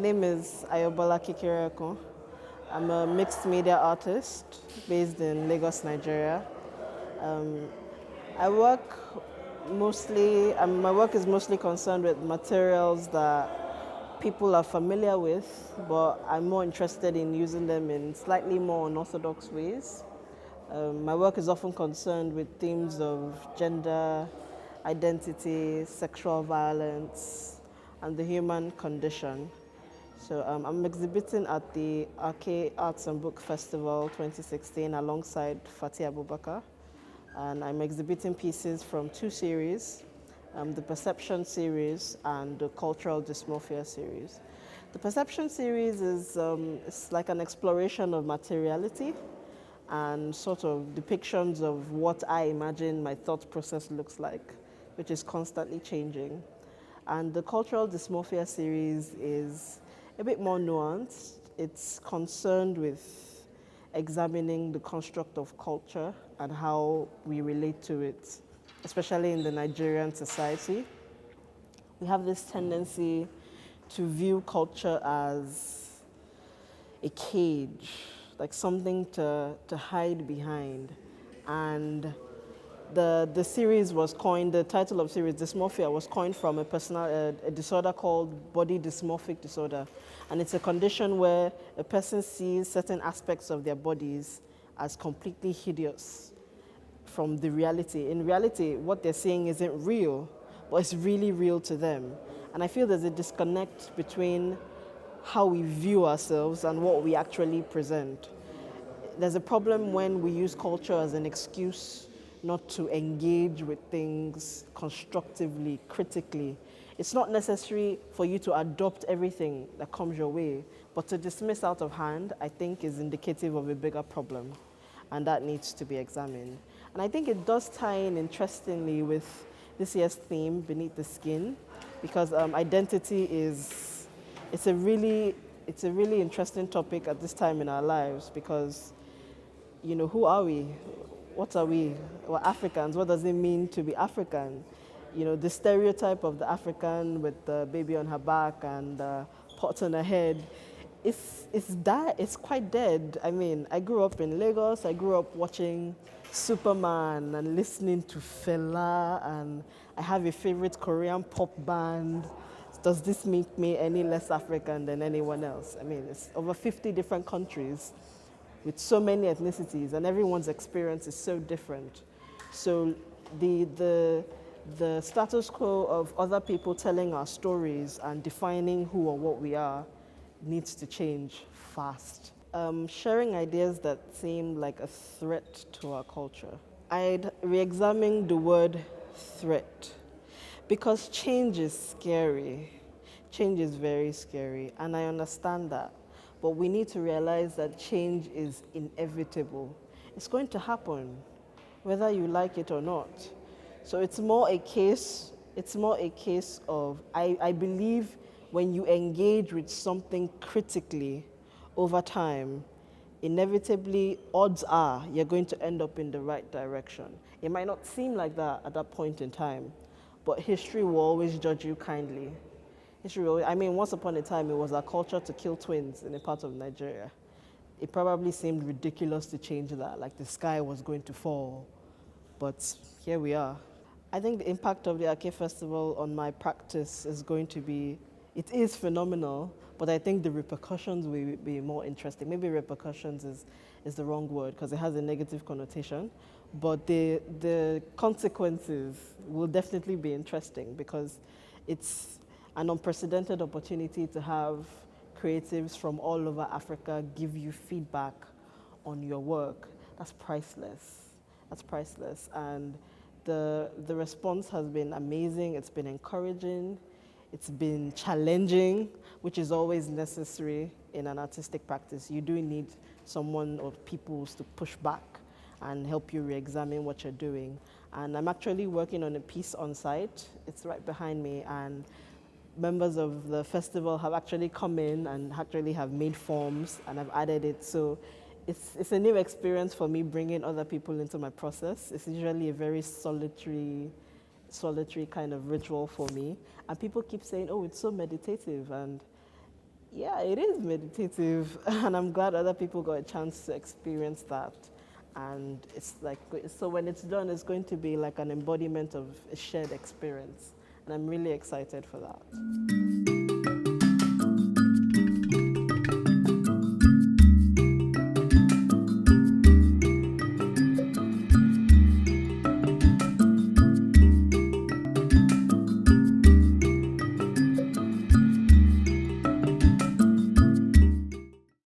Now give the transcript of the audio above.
name is Ayobola Kekere-Ekun. I'm a mixed media artist based in Lagos, Nigeria. I work my work is mostly concerned with materials that people are familiar with, but I'm more interested in using them in slightly more unorthodox ways. My work is often concerned with themes of gender, identity, sexual violence, and the human condition. So I'm exhibiting at the Arcade Arts and Book Festival 2016 alongside Fatih Abubakar. And I'm exhibiting pieces from two series, the Perception series and the Cultural Dysmorphia series. The Perception series is it's like an exploration of materiality and sort of depictions of what I imagine my thought process looks like, which is constantly changing. And the Cultural Dysmorphia series is a bit more nuanced. It's concerned with examining the construct of culture and how we relate to it, especially in the Nigerian society. We have this tendency to view culture as a cage, like something to hide behind. And the series was coined, the title of series, Dysmorphia, was coined from a disorder called body dysmorphic disorder. And it's a condition where a person sees certain aspects of their bodies as completely hideous from the reality. In reality, what they're seeing isn't real, but it's really real to them. And I feel there's a disconnect between how we view ourselves and what we actually present. There's a problem when we use culture as an excuse not to engage with things constructively, critically. It's not necessary for you to adopt everything that comes your way, but to dismiss out of hand, I think, is indicative of a bigger problem, and that needs to be examined. And I think it does tie in interestingly with this year's theme, Beneath the Skin, because identity it's a really interesting topic at this time in our lives because, who are we? What are we? We're Africans. What does it mean to be African? The stereotype of the African with the baby on her back and the pot on her head, it's quite dead. I mean, I grew up in Lagos. I grew up watching Superman and listening to Fela, and I have a favorite Korean pop band. Does this make me any less African than anyone else? I mean, it's over 50 different countries with so many ethnicities, and everyone's experience is so different. So the status quo of other people telling our stories and defining who or what we are needs to change fast. Sharing ideas that seem like a threat to our culture. I'd re-examine the word threat because change is scary. Change is very scary, and I understand that. But we need to realize that change is inevitable. It's going to happen, whether you like it or not. So it's more a case of, I believe when you engage with something critically over time, inevitably, odds are you're going to end up in the right direction. It might not seem like that at that point in time, but history will always judge you kindly. Once upon a time, it was our culture to kill twins in a part of Nigeria. It probably seemed ridiculous to change that, like the sky was going to fall. But here we are. I think the impact of the Arcade Festival on my practice it is phenomenal, but I think the repercussions will be more interesting. Maybe repercussions is the wrong word because it has a negative connotation, but the consequences will definitely be interesting because it's an unprecedented opportunity to have creatives from all over Africa give you feedback on your work. That's priceless. That's priceless. And the response has been amazing. It's been encouraging. It's been challenging, which is always necessary in an artistic practice. You do need someone or people to push back and help you re-examine what you're doing. And I'm actually working on a piece on site. It's right behind me, and members of the festival have actually come in and actually have made forms and I've added it. So it's a new experience for me bringing other people into my process. It's usually a very solitary kind of ritual for me. And people keep saying, oh, it's so meditative. And Yeah, it is meditative, and I'm glad other people got a chance to experience that. And it's like, so when it's done, it's going to be like an embodiment of a shared experience. And I'm really excited for that.